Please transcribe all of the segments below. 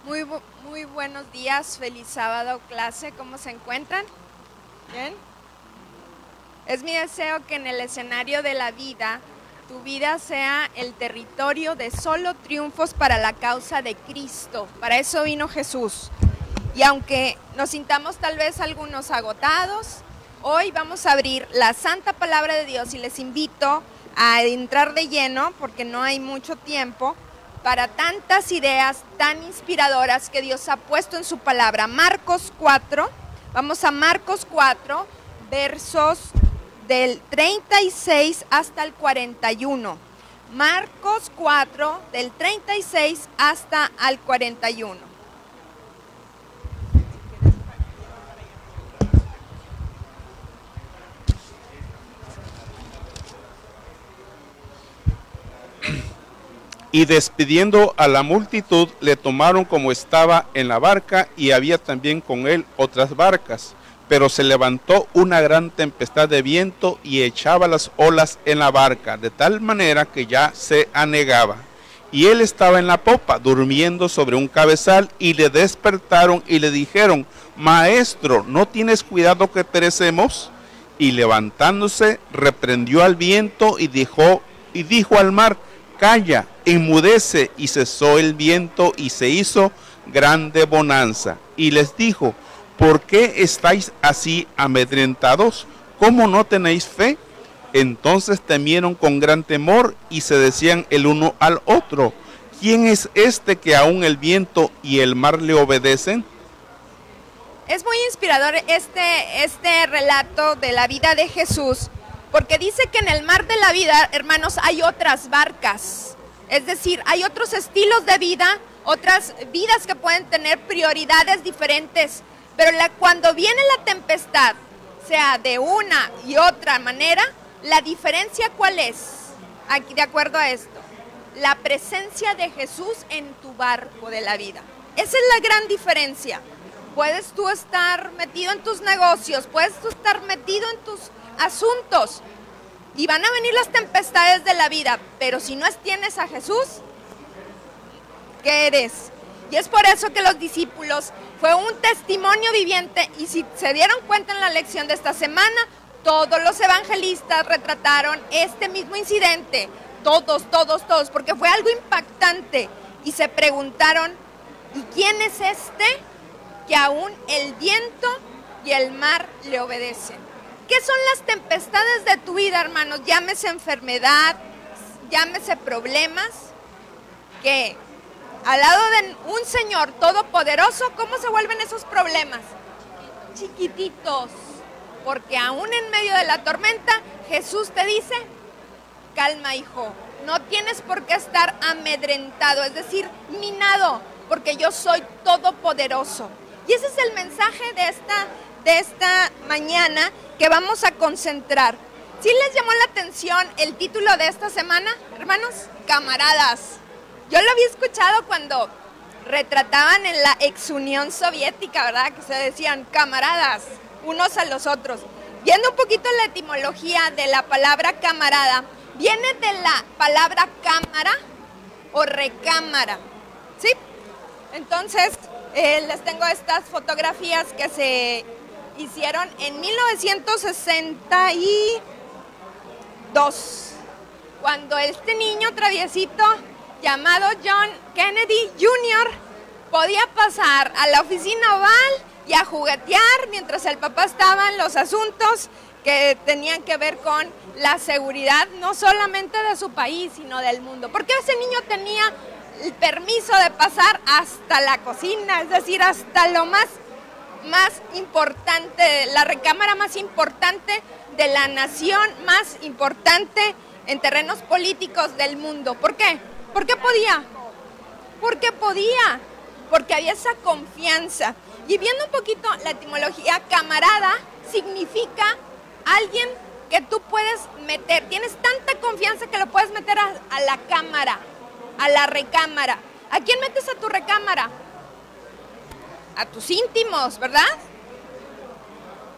Muy buenos días, feliz sábado, clase, ¿cómo se encuentran? ¿Bien? Es mi deseo que en el escenario de la vida, tu vida sea el territorio de solo triunfos para la causa de Cristo. Para eso vino Jesús. Y aunque nos sintamos tal vez algunos agotados, hoy vamos a abrir la santa palabra de Dios y les invito a entrar de lleno, porque no hay mucho tiempo, para tantas ideas tan inspiradoras que Dios ha puesto en su palabra. Marcos 4, vamos a Marcos 4, versos del 36 hasta el 41. Marcos 4, del 36 hasta el 41. Y despidiendo a la multitud, le tomaron como estaba en la barca, y había también con él otras barcas. Pero se levantó una gran tempestad de viento y echaba las olas en la barca, de tal manera que ya se anegaba. Y él estaba en la popa, durmiendo sobre un cabezal, y le despertaron y le dijeron: Maestro, ¿no tienes cuidado que perecemos? Y levantándose, reprendió al viento y dijo al mar: Calla, enmudece. Y cesó el viento y se hizo grande bonanza. Y les dijo: ¿por qué estáis así amedrentados? ¿Cómo no tenéis fe? Entonces temieron con gran temor y se decían el uno al otro: ¿quién es este que aún el viento y el mar le obedecen? Es muy inspirador este relato de la vida de Jesús, porque dice que en el mar de la vida, hermanos, hay otras barcas. Es decir, hay otros estilos de vida, otras vidas que pueden tener prioridades diferentes. Pero cuando viene la tempestad, sea de una y otra manera, ¿la diferencia cuál es? Aquí, de acuerdo a esto, la presencia de Jesús en tu barco de la vida. Esa es la gran diferencia. Puedes tú estar metido en tus negocios, puedes tú estar metido en tus asuntos, y van a venir las tempestades de la vida, pero si no tienes a Jesús, ¿qué eres? Y es por eso que los discípulos fue un testimonio viviente, y si se dieron cuenta en la lección de esta semana, todos los evangelistas retrataron este mismo incidente, todos, porque fue algo impactante, y se preguntaron: ¿y quién es este que aún el viento y el mar le obedecen? ¿Qué son las tempestades de tu vida, hermanos? Llámese enfermedad, llámese problemas, que al lado de un Señor todopoderoso, ¿cómo se vuelven esos problemas? Chiquititos, porque aún en medio de la tormenta, Jesús te dice: calma, hijo, no tienes por qué estar amedrentado, es decir, minado, porque yo soy todopoderoso. Y ese es el mensaje de esta mañana que vamos a concentrar. ¿Sí les llamó la atención el título de esta semana, hermanos? Camaradas. Yo lo había escuchado cuando retrataban en la ex Unión Soviética, ¿verdad? Que se decían camaradas, unos a los otros. Viendo un poquito la etimología de la palabra camarada, viene de la palabra cámara o recámara, ¿sí? Entonces, les tengo estas fotografías que se hicieron en 1962, cuando este niño traviesito llamado John Kennedy Jr. podía pasar a la oficina oval y a juguetear mientras el papá estaba en los asuntos que tenían que ver con la seguridad, no solamente de su país, sino del mundo. Porque ese niño tenía el permiso de pasar hasta la cocina, es decir, hasta lo más importante, la recámara más importante de la nación, más importante en terrenos políticos del mundo. ¿Por qué? ¿Por qué podía? Porque podía, porque había esa confianza. Y viendo un poquito la etimología, camarada significa alguien que tú puedes meter, tienes tanta confianza que lo puedes meter a la cámara, a la recámara. ¿A quién metes a tu recámara? A tus íntimos, ¿verdad?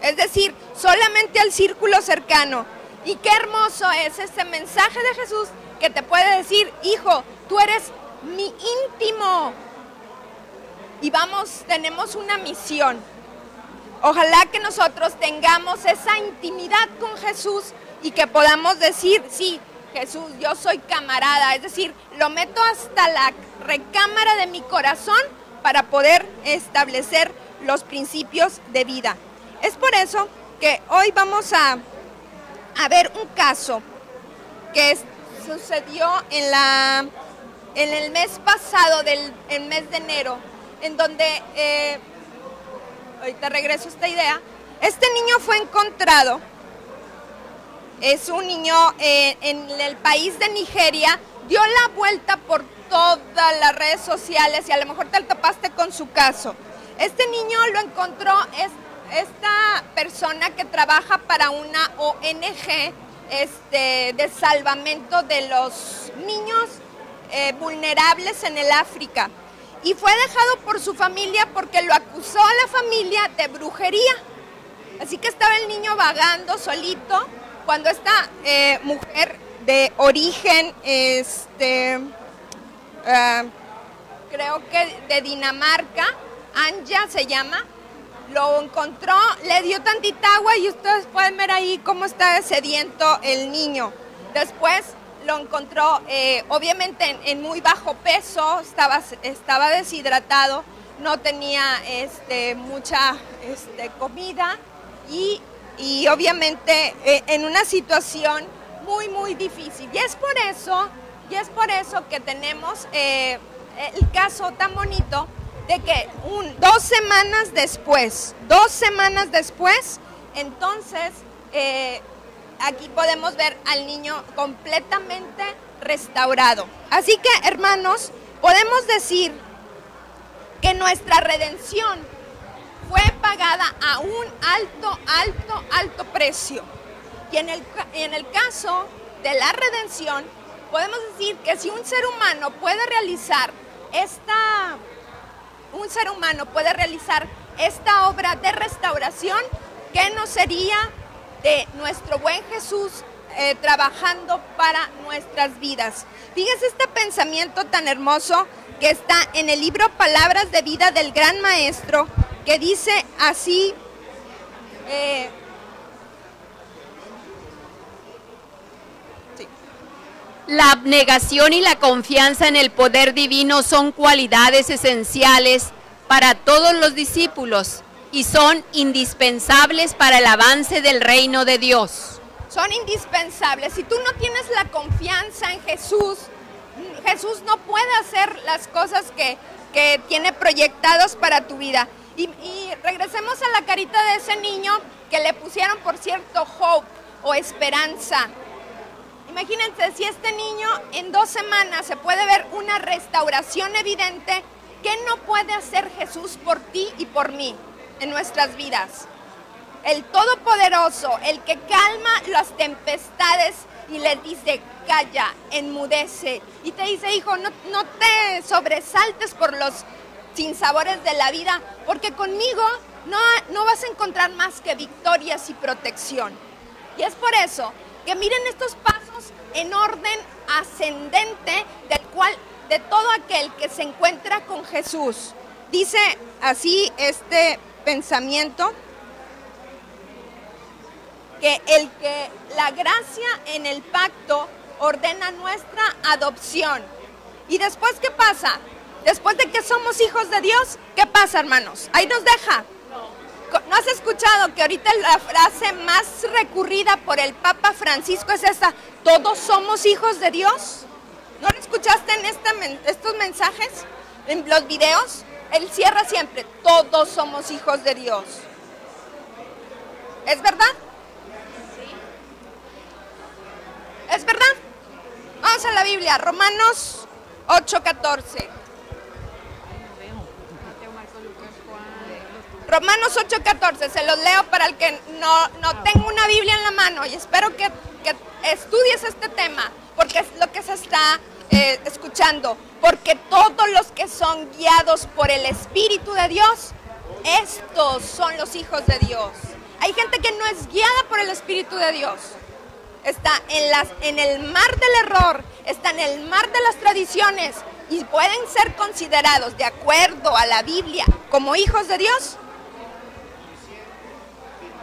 Es decir, solamente al círculo cercano. Y qué hermoso es este mensaje de Jesús, que te puede decir: hijo, tú eres mi íntimo. y tenemos una misión. Ojalá que nosotros tengamos esa intimidad con Jesús y que podamos decir, sí, Jesús, yo soy camarada, es decir, lo meto hasta la recámara de mi corazón para poder establecer los principios de vida. Es por eso que hoy vamos a ver un caso que sucedió en el mes pasado, el mes de enero, en donde, ahorita regreso a esta idea, este niño fue encontrado, es un niño en el país de Nigeria, dio la vuelta por todas las redes sociales y a lo mejor te topaste con su caso. Este niño lo encontró esta persona que trabaja para una ONG de salvamento de los niños vulnerables en el África. Y fue dejado por su familia porque lo acusó a la familia de brujería. Así que estaba el niño vagando solito cuando esta mujer de origen, creo que de Dinamarca, Anja se llama, lo encontró, le dio tantita agua y ustedes pueden ver ahí cómo está sediento el niño. Después lo encontró obviamente en muy bajo peso, estaba deshidratado, no tenía mucha comida y obviamente en una situación muy muy difícil. Y es por eso que tenemos el caso tan bonito de que 2 semanas después, entonces aquí podemos ver al niño completamente restaurado. Así que, hermanos, podemos decir que nuestra redención fue pagada a un alto precio. Y en el caso de la redención, podemos decir que si un ser humano puede realizar esta obra de restauración, ¿qué no sería de nuestro buen Jesús trabajando para nuestras vidas? Fíjese este pensamiento tan hermoso que está en el libro Palabras de Vida del Gran Maestro, que dice así, la abnegación y la confianza en el poder divino son cualidades esenciales para todos los discípulos y son indispensables para el avance del reino de Dios. Son indispensables. Si tú no tienes la confianza en Jesús, Jesús no puede hacer las cosas que tiene proyectados para tu vida. Y regresemos a la carita de ese niño que le pusieron, por cierto, hope o esperanza. Imagínense, si este niño en 2 semanas se puede ver una restauración evidente, ¿qué no puede hacer Jesús por ti y por mí en nuestras vidas? El Todopoderoso, el que calma las tempestades y le dice, calla, enmudece. Y te dice, hijo, no te sobresaltes por los sinsabores de la vida, porque conmigo no vas a encontrar más que victorias y protección. Y es por eso que miren estos pasos en orden ascendente de todo aquel que se encuentra con Jesús. Dice así este pensamiento, que la gracia en el pacto ordena nuestra adopción. ¿Y después qué pasa? Después de que somos hijos de Dios, ¿qué pasa, hermanos? Ahí nos deja. ¿No has escuchado que ahorita la frase más recurrida por el Papa Francisco es esta? ¿Todos somos hijos de Dios? ¿No lo escuchaste en estos mensajes, en los videos? Él cierra siempre, todos somos hijos de Dios. ¿Es verdad? Sí. ¿Es verdad? Vamos a la Biblia, Romanos 8:14. Romanos 8:14, se los leo para el que no tenga una Biblia en la mano, y espero que estudies este tema, porque es lo que se está escuchando. Porque todos los que son guiados por el Espíritu de Dios, estos son los hijos de Dios. Hay gente que no es guiada por el Espíritu de Dios. Está en el mar del error, está en el mar de las tradiciones, y pueden ser considerados de acuerdo a la Biblia como hijos de Dios.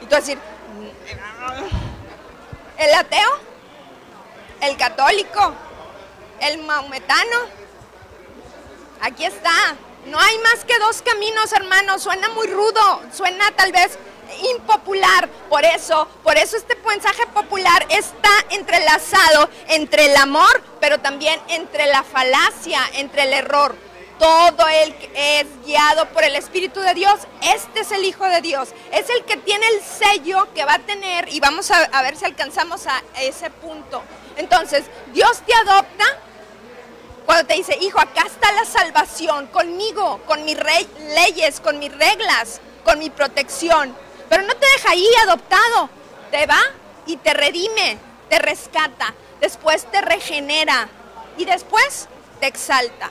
Y tú vas a decir, ¿el ateo? ¿El católico? ¿El maometano? Aquí está. No hay más que dos caminos, hermanos. Suena muy rudo, suena tal vez impopular. Por eso este mensaje popular está entrelazado entre el amor, pero también entre la falacia, entre el error. Todo el que es guiado por el Espíritu de Dios, este es el Hijo de Dios. Es el que tiene el sello que va a tener, y vamos a ver si alcanzamos a ese punto. Entonces, Dios te adopta cuando te dice, hijo, acá está la salvación, conmigo, con mis leyes, con mis reglas, con mi protección. Pero no te deja ahí adoptado, te va y te redime, te rescata, después te regenera y después te exalta.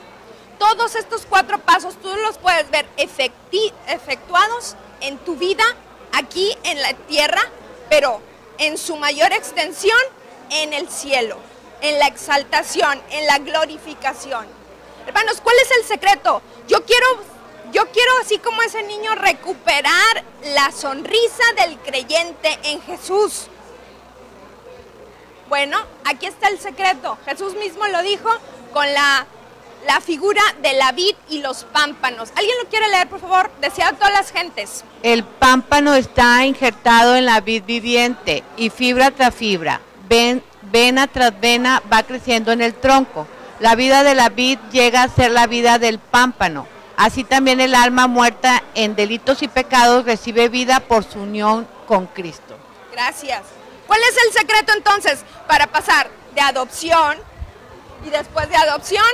Todos estos 4 pasos tú los puedes ver efectuados en tu vida aquí en la tierra, pero en su mayor extensión en el cielo, en la exaltación, en la glorificación. Hermanos, ¿cuál es el secreto? Yo quiero, así como ese niño, recuperar la sonrisa del creyente en Jesús. Bueno, aquí está el secreto. Jesús mismo lo dijo con la figura de la vid y los pámpanos. ¿Alguien lo quiere leer, por favor? Decía a todas las gentes. El pámpano está injertado en la vid viviente y fibra tras fibra, vena tras vena va creciendo en el tronco. La vida de la vid llega a ser la vida del pámpano. Así también el alma muerta en delitos y pecados recibe vida por su unión con Cristo. Gracias. ¿Cuál es el secreto entonces para pasar de adopción y después de adopción,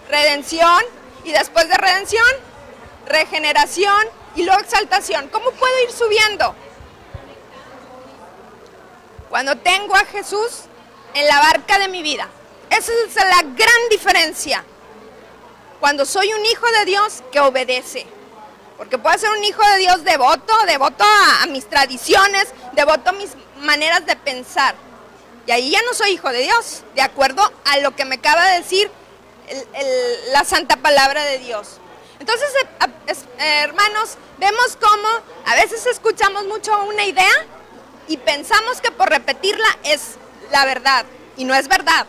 redención y después de redención, regeneración y luego exaltación? ¿Cómo puedo ir subiendo? Cuando tengo a Jesús en la barca de mi vida. Esa es la gran diferencia. Cuando soy un hijo de Dios que obedece. Porque puedo ser un hijo de Dios devoto a mis tradiciones, devoto a mis maneras de pensar. Y ahí ya no soy hijo de Dios, de acuerdo a lo que me acaba de decir la santa palabra de Dios. Entonces, hermanos, vemos cómo a veces escuchamos mucho una idea y pensamos que por repetirla es la verdad, y no es verdad.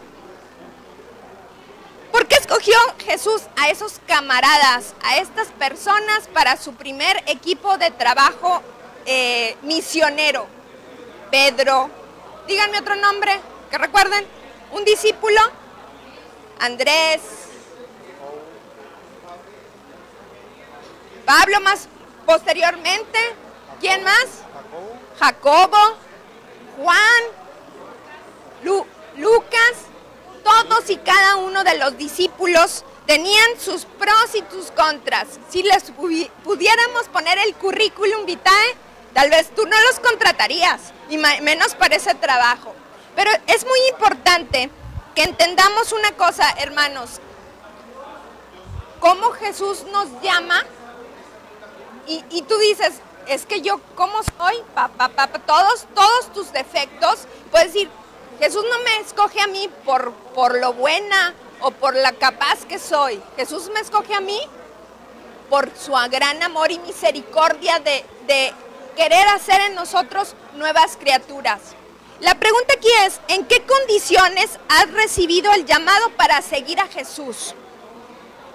¿Por qué escogió Jesús a esos camaradas, a estas personas para su primer equipo de trabajo misionero? Pedro, díganme otro nombre, que recuerden, un discípulo, Andrés, Pablo más posteriormente, ¿quién más? Jacobo, Juan, Lucas. Todos y cada uno de los discípulos tenían sus pros y sus contras. Si les pudiéramos poner el currículum vitae, tal vez tú no los contratarías, y menos para ese trabajo. Pero es muy importante que entendamos una cosa, hermanos, cómo Jesús nos llama, y tú dices, es que yo, ¿cómo soy? Todos tus defectos, puedes decir, Jesús no me escoge a mí por lo buena o por la capaz que soy. Jesús me escoge a mí por su gran amor y misericordia de querer hacer en nosotros nuevas criaturas. La pregunta aquí es, ¿en qué condiciones has recibido el llamado para seguir a Jesús?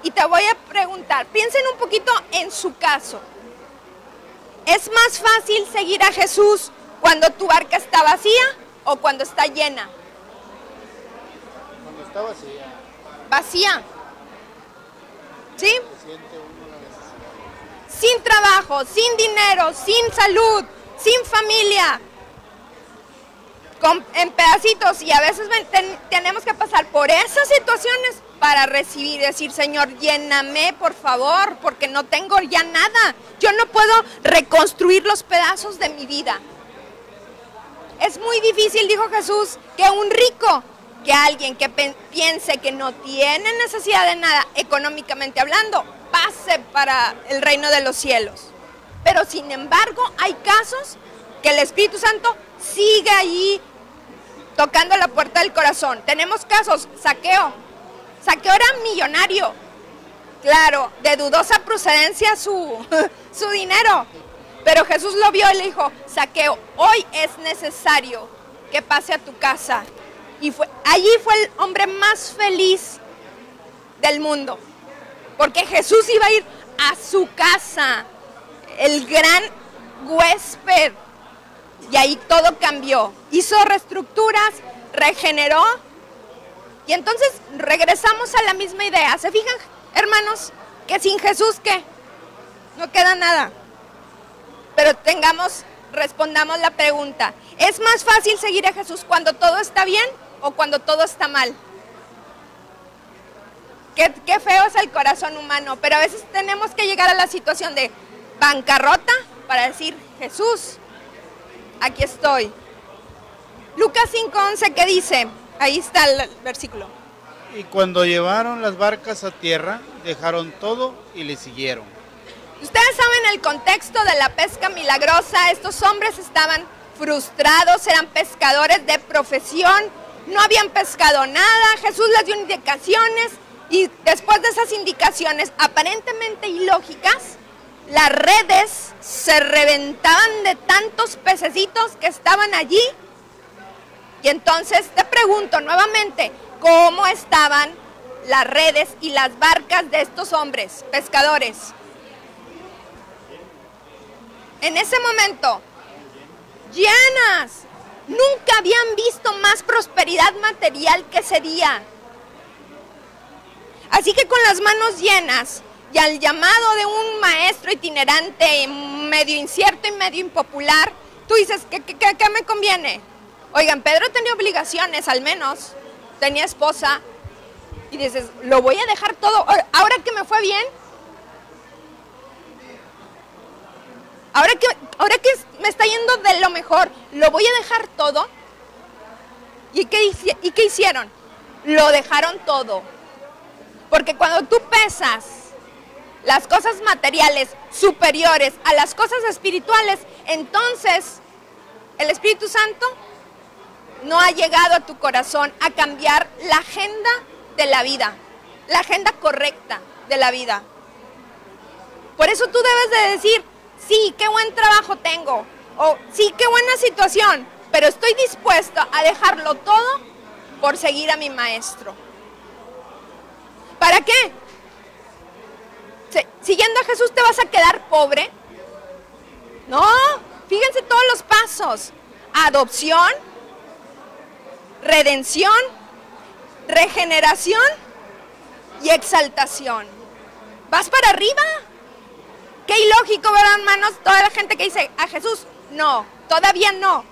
Y te voy a preguntar, piensen un poquito en su caso. ¿Es más fácil seguir a Jesús cuando tu barca está vacía o cuando está llena? Cuando está vacía. ¿Vacía? ¿Sí? Se siente uno la necesidad. Sin trabajo, sin dinero, sin salud, sin familia, en pedacitos, y a veces tenemos que pasar por esas situaciones para recibir, decir, Señor, lléname, por favor, porque no tengo ya nada. Yo no puedo reconstruir los pedazos de mi vida. Es muy difícil, dijo Jesús, que un rico, que alguien que piense que no tiene necesidad de nada, económicamente hablando, pase para el reino de los cielos. Pero sin embargo, hay casos que el Espíritu Santo sigue allí tocando la puerta del corazón. Tenemos casos, Zaqueo. Saqueo era millonario. Claro, de dudosa procedencia su dinero. Pero Jesús lo vio y le dijo, Saqueo, hoy es necesario que pase a tu casa. Y allí fue el hombre más feliz del mundo. Porque Jesús iba a ir a su casa, el gran huésped. Y ahí todo cambió. Hizo reestructuras, regeneró. Y entonces regresamos a la misma idea. ¿Se fijan, hermanos, que sin Jesús, qué? No queda nada. Pero respondamos la pregunta. ¿Es más fácil seguir a Jesús cuando todo está bien o cuando todo está mal? Qué feo es el corazón humano, pero a veces tenemos que llegar a la situación de bancarrota para decir, Jesús, aquí estoy. Lucas 5:11, ¿qué dice? Ahí está el versículo. Y cuando llevaron las barcas a tierra, dejaron todo y le siguieron. Ustedes saben el contexto de la pesca milagrosa. Estos hombres estaban frustrados, eran pescadores de profesión, no habían pescado nada. Jesús les dio indicaciones y después de esas indicaciones aparentemente ilógicas, las redes se reventaban de tantos pececitos que estaban allí. Y entonces te pregunto nuevamente, ¿cómo estaban las redes y las barcas de estos hombres pescadores? En ese momento, llenas. Nunca habían visto más prosperidad material que ese día. Así que con las manos llenas y al llamado de un maestro itinerante medio incierto y medio impopular, tú dices, ¿qué me conviene? Oigan, Pedro tenía obligaciones, al menos, tenía esposa, y dices, lo voy a dejar todo, ahora que me fue bien, ahora que me está yendo de lo mejor, lo voy a dejar todo. ¿Y qué hicieron? Lo dejaron todo. Porque cuando tú pesas las cosas materiales superiores a las cosas espirituales, entonces el Espíritu Santo no ha llegado a tu corazón a cambiar la agenda de la vida, la agenda correcta de la vida. Por eso tú debes de decir, sí, qué buen trabajo tengo, o sí, qué buena situación, pero estoy dispuesto a dejarlo todo por seguir a mi maestro. ¿Para qué? Siguiendo a Jesús te vas a quedar pobre. No, fíjense todos los pasos. Adopción, redención, regeneración y exaltación. Vas para arriba. Qué ilógico, ¿verdad, hermanos? Toda la gente que dice a Jesús, no, todavía no.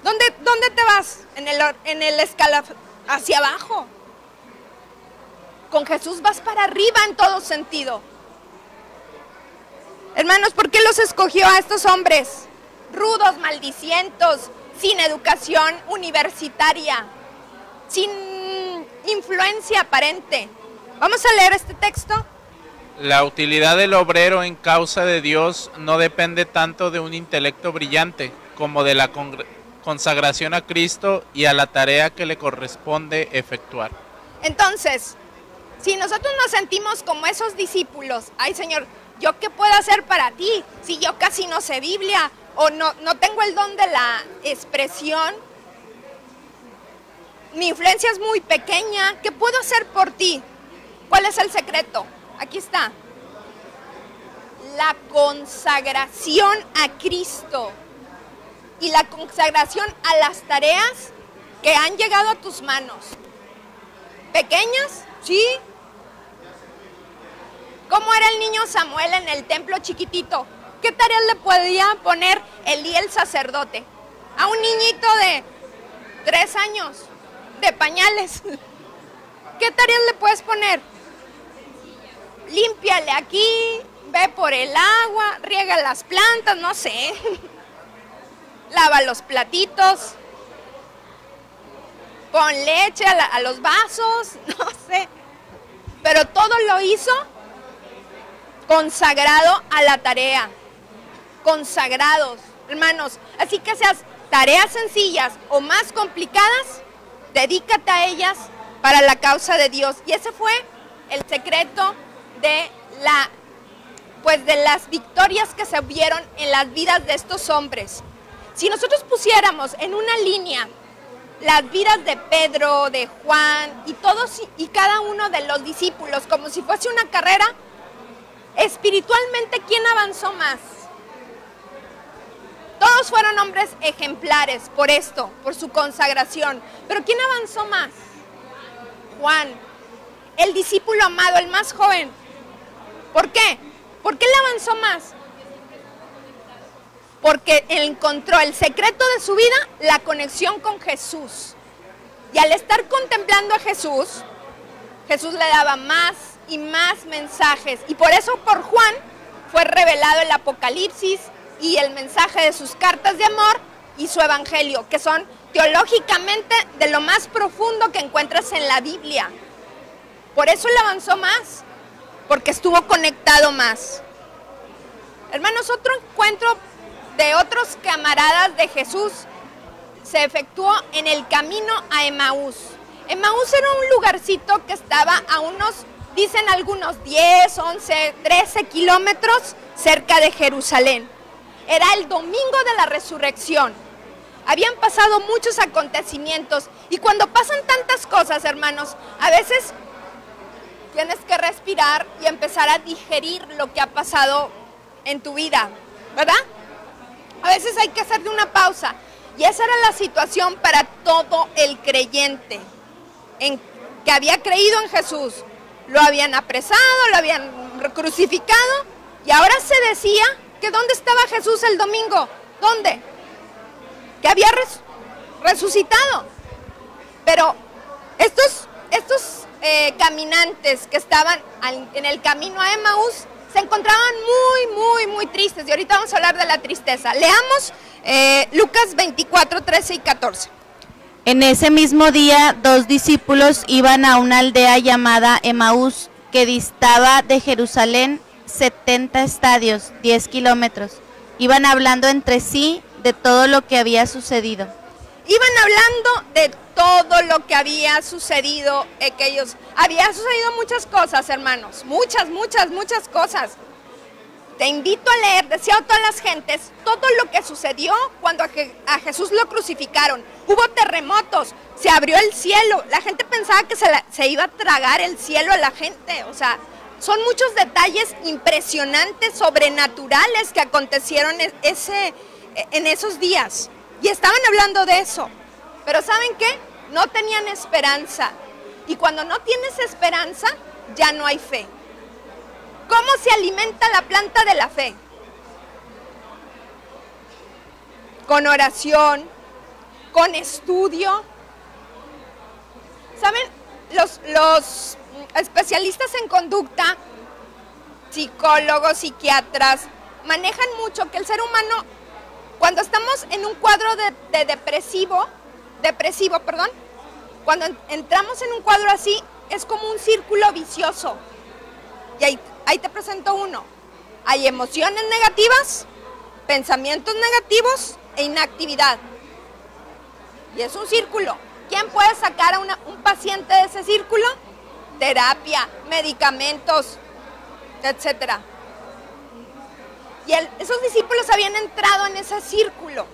¿Dónde te vas? En el escalafón, hacia abajo. Con Jesús vas para arriba en todo sentido. Hermanos, ¿por qué los escogió a estos hombres? Rudos, maldicientos, sin educación universitaria, sin influencia aparente. Vamos a leer este texto. La utilidad del obrero en causa de Dios no depende tanto de un intelecto brillante como de la consagración a Cristo y a la tarea que le corresponde efectuar. Entonces, si nosotros nos sentimos como esos discípulos, ay Señor, ¿yo qué puedo hacer para ti? Si yo casi no sé Biblia o no tengo el don de la expresión, mi influencia es muy pequeña, ¿qué puedo hacer por ti? ¿Cuál es el secreto? Aquí está. La consagración a Cristo y la consagración a las tareas que han llegado a tus manos. ¿Pequeñas? Sí. ¿Cómo era el niño Samuel en el templo chiquitito? ¿Qué tareas le podía poner Elí el sacerdote? A un niñito de 3 años, de pañales. ¿Qué tareas le puedes poner? Límpiale aquí, ve por el agua, riega las plantas, no sé. Lava los platitos. Pon leche a los vasos, no sé. Pero todo lo hizo consagrado a la tarea. Consagrados, hermanos. Así que seas tareas sencillas o más complicadas, dedícate a ellas para la causa de Dios. Y ese fue el secreto de las victorias que se vieron en las vidas de estos hombres. Si nosotros pusiéramos en una línea las vidas de Pedro, de Juan y todos y cada uno de los discípulos como si fuese una carrera, espiritualmente, ¿quién avanzó más? Todos fueron hombres ejemplares por esto, por su consagración. Pero ¿quién avanzó más? Juan, el discípulo amado, el más joven. ¿Por qué? ¿Por qué él avanzó más? Porque él encontró el secreto de su vida, la conexión con Jesús. Y al estar contemplando a Jesús, Jesús le daba más y más mensajes. Y por eso por Juan fue revelado el Apocalipsis y el mensaje de sus cartas de amor y su evangelio, que son teológicamente de lo más profundo que encuentras en la Biblia. Por eso él avanzó más, porque estuvo conectado más. Hermanos, otro encuentro de otros camaradas de Jesús se efectuó en el camino a Emaús. Emaús era un lugarcito que estaba a unos, dicen algunos, 10, 11, 13 kilómetros cerca de Jerusalén. Era el domingo de la resurrección. Habían pasado muchos acontecimientos y cuando pasan tantas cosas, hermanos, a veces tienes que respirar y empezar a digerir lo que ha pasado en tu vida, ¿verdad? A veces hay que hacerle una pausa. Y esa era la situación para todo el creyente que había creído en Jesús. Lo habían apresado, lo habían crucificado y ahora se decía que ¿dónde estaba Jesús el domingo? ¿Dónde? Que había resucitado. Pero estos caminantes que estaban en el camino a Emaús se encontraban muy tristes. Y ahorita vamos a hablar de la tristeza. Leamos Lucas 24, 13 y 14. En ese mismo día, 2 discípulos iban a una aldea llamada Emaús, que distaba de Jerusalén 70 estadios, 10 kilómetros. Iban hablando entre sí de todo lo que había sucedido. Iban hablando de todo lo que había sucedido, había sucedido muchas cosas, hermanos, muchas cosas. Te invito a leer, decía a todas las gentes, todo lo que sucedió cuando a Jesús lo crucificaron. Hubo terremotos, se abrió el cielo, la gente pensaba que se iba a tragar el cielo a la gente. O sea, son muchos detalles impresionantes, sobrenaturales que acontecieron en esos días. Y estaban hablando de eso. Pero ¿saben qué? No tenían esperanza. Y cuando no tienes esperanza, ya no hay fe. ¿Cómo se alimenta la planta de la fe? Con oración, con estudio. ¿Saben? Los especialistas en conducta, psicólogos, psiquiatras, manejan mucho que el ser humano, cuando estamos en un cuadro de depresivo, cuando entramos en un cuadro así, es como un círculo vicioso. Y ahí te presento uno. Hay emociones negativas, pensamientos negativos e inactividad. Y es un círculo. ¿Quién puede sacar a un paciente de ese círculo? Terapia, medicamentos, etcétera. Y esos discípulos habían entrado en ese círculo.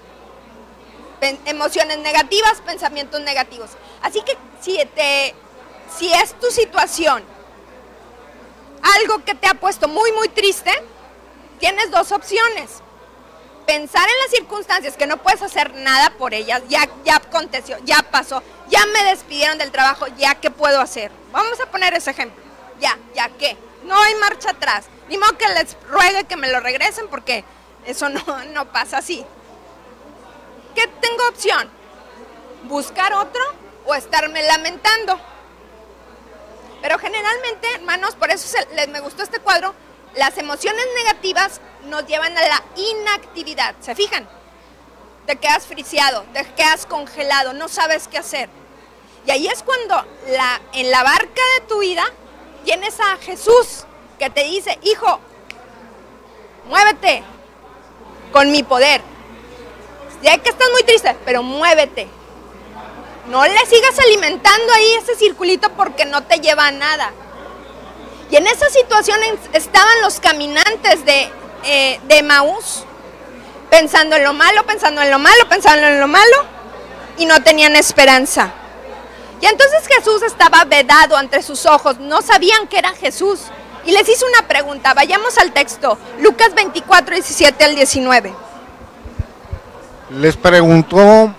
Emociones negativas, pensamientos negativos. Así que si es tu situación algo que te ha puesto muy triste, tienes 2 opciones. Pensar en las circunstancias que no puedes hacer nada por ellas, ya aconteció, ya pasó, ya me despidieron del trabajo, ya qué puedo hacer. Vamos a poner ese ejemplo. Ya qué. No hay marcha atrás. Ni modo que les ruegue que me lo regresen porque eso no pasa así. ¿Qué tengo opción? ¿Buscar otro o estarme lamentando? Pero generalmente, hermanos, por eso me gustó este cuadro, las emociones negativas nos llevan a la inactividad. ¿Se fijan? Te quedas friseado, te quedas congelado, no sabes qué hacer. Y ahí es cuando en la barca de tu vida tienes a Jesús que te dice, hijo, muévete con mi poder. Ya que estás muy triste, pero muévete. no le sigas alimentando ahí ese circulito porque no te lleva a nada. Y en esa situación estaban los caminantes de Emaús, pensando en lo malo, pensando en lo malo, pensando en lo malo, y no tenían esperanza. Y entonces Jesús estaba vedado ante sus ojos, no sabían que era Jesús. Y les hizo una pregunta, vayamos al texto, Lucas 24, 17 al 19. Les preguntó,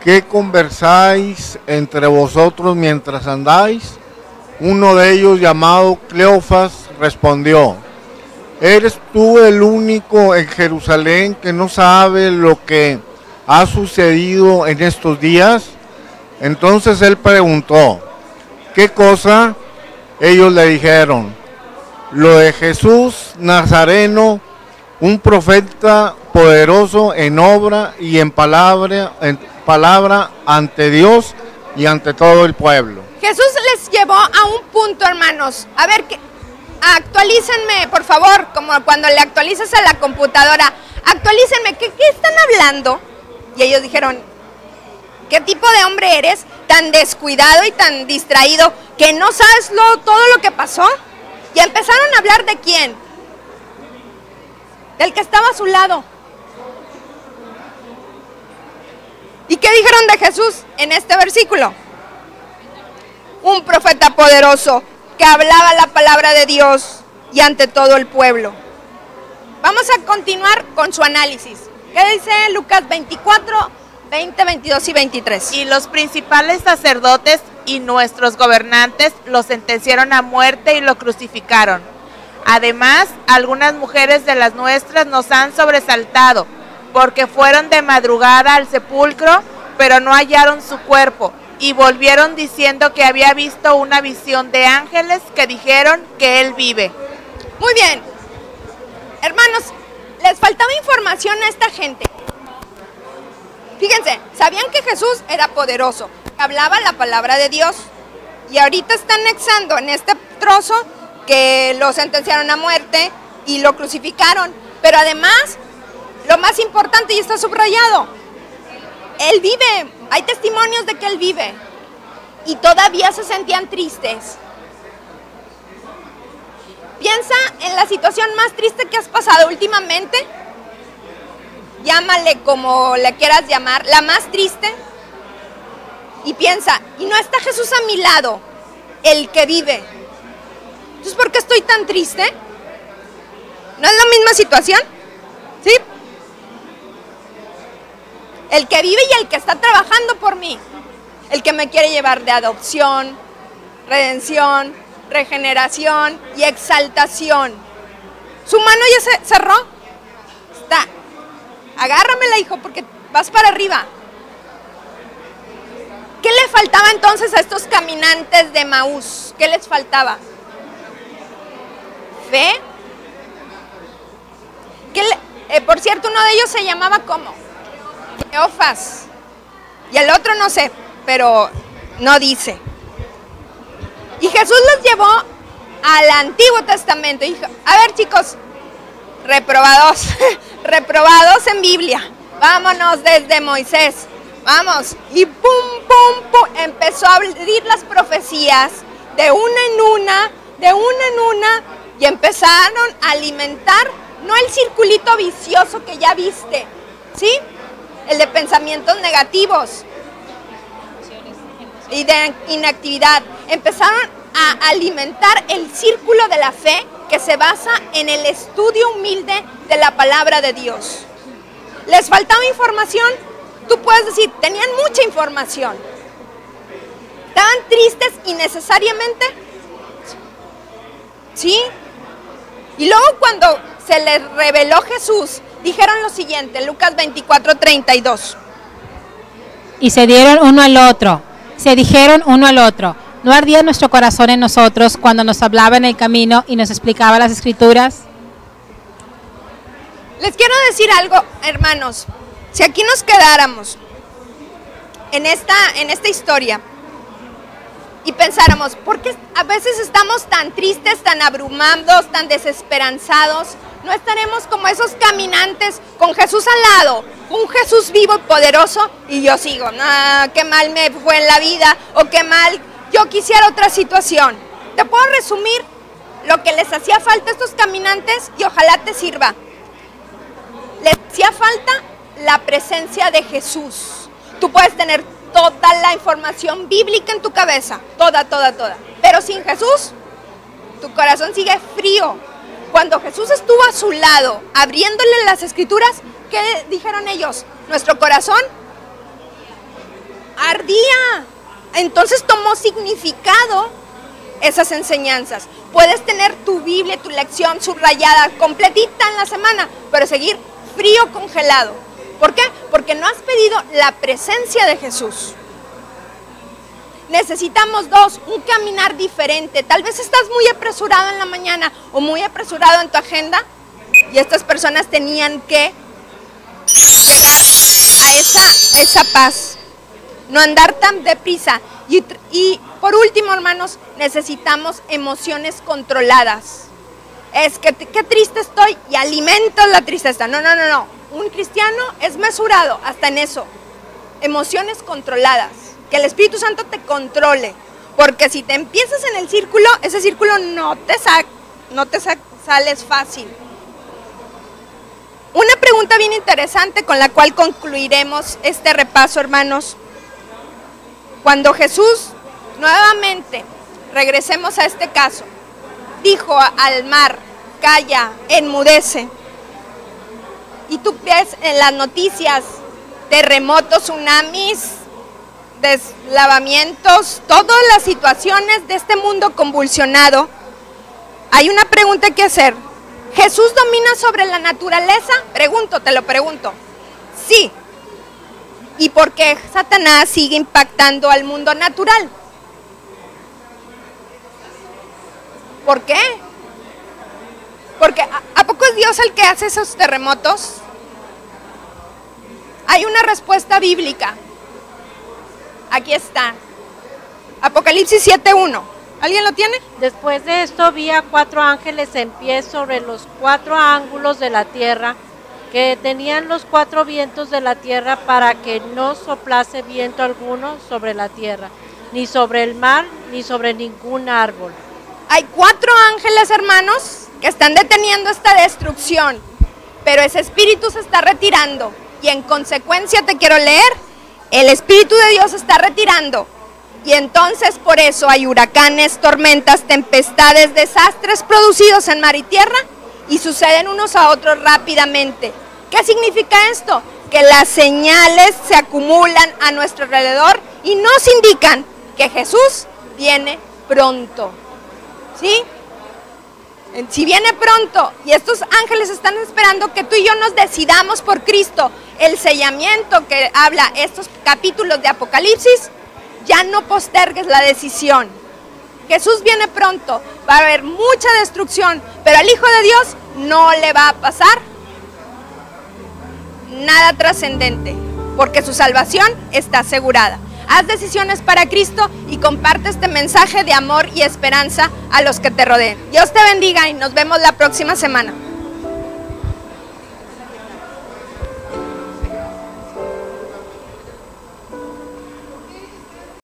¿qué conversáis entre vosotros mientras andáis? Uno de ellos, llamado Cleofas, respondió, ¿eres tú el único en Jerusalén que no sabe lo que ha sucedido en estos días? Entonces él preguntó, ¿qué cosa? Ellos le dijeron, lo de Jesús Nazareno, un profeta poderoso en obra y en palabra ante Dios y ante todo el pueblo. Jesús les llevó a un punto, hermanos. A ver, actualícenme, por favor, como cuando le actualizas a la computadora. Actualícenme, ¿qué están hablando? Y ellos dijeron, ¿qué tipo de hombre eres? Tan descuidado y tan distraído que no sabes todo lo que pasó. Y empezaron a hablar de quién. Del que estaba a su lado. ¿Y qué dijeron de Jesús en este versículo? Un profeta poderoso que hablaba la palabra de Dios y ante todo el pueblo. Vamos a continuar con su análisis. ¿Qué dice Lucas 24, 20, 22 y 23? Y los principales sacerdotes y nuestros gobernantes lo sentenciaron a muerte y lo crucificaron. Además, algunas mujeres de las nuestras nos han sobresaltado, porque fueron de madrugada al sepulcro, pero no hallaron su cuerpo, y volvieron diciendo que había visto una visión de ángeles que dijeron que él vive. Muy bien. Hermanos, les faltaba información a esta gente. Fíjense, sabían que Jesús era poderoso, hablaba la palabra de Dios, y ahorita están anexando en este trozo que lo sentenciaron a muerte y lo crucificaron, pero además, lo más importante, y está subrayado, él vive, hay testimonios de que él vive, y todavía se sentían tristes. Piensa en la situación más triste que has pasado últimamente, llámale como le quieras llamar, la más triste, y piensa, y no está Jesús a mi lado, el que vive. Entonces, ¿por qué estoy tan triste? ¿No es la misma situación? ¿Sí? El que vive y el que está trabajando por mí. El que me quiere llevar de adopción, redención, regeneración y exaltación. Su mano ya se cerró. Está. Agárramela, hijo, porque vas para arriba. ¿Qué le faltaba entonces a estos caminantes de Emaús? ¿Qué les faltaba? ¿Fe? Por cierto, uno de ellos se llamaba ¿cómo? Cleofas. Y el otro no sé, pero no dice. Y Jesús los llevó al Antiguo Testamento. Y dijo, a ver, chicos, reprobados, reprobados en Biblia. Vámonos desde Moisés. Vamos. Y pum, pum, pum. Empezó a abrir las profecías de una en una, de una en una. Y empezaron a alimentar, no el circulito vicioso que ya viste, ¿sí? El de pensamientos negativos y de inactividad. Empezaron a alimentar el círculo de la fe que se basa en el estudio humilde de la palabra de Dios. ¿Les faltaba información? Tú puedes decir, tenían mucha información. ¿Estaban tristes innecesariamente? ¿Sí? Y luego cuando se les reveló Jesús, dijeron lo siguiente, Lucas 24, 32. Y se dieron uno al otro, se dijeron uno al otro, ¿no ardía nuestro corazón en nosotros cuando nos hablaba en el camino y nos explicaba las Escrituras? Les quiero decir algo, hermanos, si aquí nos quedáramos en esta historia y pensáramos, ¿por qué a veces estamos tan tristes, tan abrumados, tan desesperanzados? No estaremos como esos caminantes con Jesús al lado, un Jesús vivo y poderoso, y yo sigo, qué mal me fue en la vida, o qué mal, yo quisiera otra situación. Te puedo resumir lo que les hacía falta a estos caminantes y ojalá te sirva. Les hacía falta la presencia de Jesús. Tú puedes tener toda la información bíblica en tu cabeza, toda, pero sin Jesús, tu corazón sigue frío. Cuando Jesús estuvo a su lado, abriéndole las escrituras, ¿qué dijeron ellos? Nuestro corazón ardía. Entonces tomó significado esas enseñanzas. Puedes tener tu Biblia, tu lección subrayada, completita en la semana, pero seguir frío, congelado. ¿Por qué? Porque no has pedido la presencia de Jesús. Necesitamos dos, un caminar diferente. Tal vez estás muy apresurado en la mañana o muy apresurado en tu agenda y estas personas tenían que llegar a esa paz, no andar tan deprisa. Y por último, hermanos, necesitamos emociones controladas. Es que qué triste estoy y alimentas la tristeza. No. Un cristiano es mesurado hasta en eso. Emociones controladas. Que el Espíritu Santo te controle, porque si te empiezas en el círculo, ese círculo no te sales fácil. Una pregunta bien interesante con la cual concluiremos este repaso, hermanos. Cuando Jesús, nuevamente, regresemos a este caso, dijo al mar, calla, enmudece, y tú ves en las noticias terremotos, tsunamis, deslavamientos, todas las situaciones de este mundo convulsionado, hay una pregunta que hacer. ¿Jesús domina sobre la naturaleza? Te lo pregunto. Sí. ¿Y por qué Satanás sigue impactando al mundo natural? ¿Por qué? Porque ¿a poco es Dios el que hace esos terremotos? Hay una respuesta bíblica. Aquí está. Apocalipsis 7:1. ¿Alguien lo tiene? Después de esto vi a 4 ángeles en pie sobre los 4 ángulos de la tierra, que tenían los 4 vientos de la tierra para que no soplase viento alguno sobre la tierra, ni sobre el mar, ni sobre ningún árbol. Hay 4 ángeles, hermanos, que están deteniendo esta destrucción, pero ese espíritu se está retirando y en consecuencia te quiero leer. El Espíritu de Dios se está retirando y entonces por eso hay huracanes, tormentas, tempestades, desastres producidos en mar y tierra y suceden unos a otros rápidamente. ¿Qué significa esto? Que las señales se acumulan a nuestro alrededor y nos indican que Jesús viene pronto. ¿Sí? Si viene pronto y estos ángeles están esperando que tú y yo nos decidamos por Cristo, el sellamiento que habla estos capítulos de Apocalipsis, ya no postergues la decisión. Jesús viene pronto, va a haber mucha destrucción, pero al Hijo de Dios no le va a pasar nada trascendente, porque su salvación está asegurada. Haz decisiones para Cristo y comparte este mensaje de amor y esperanza a los que te rodeen. Dios te bendiga y nos vemos la próxima semana.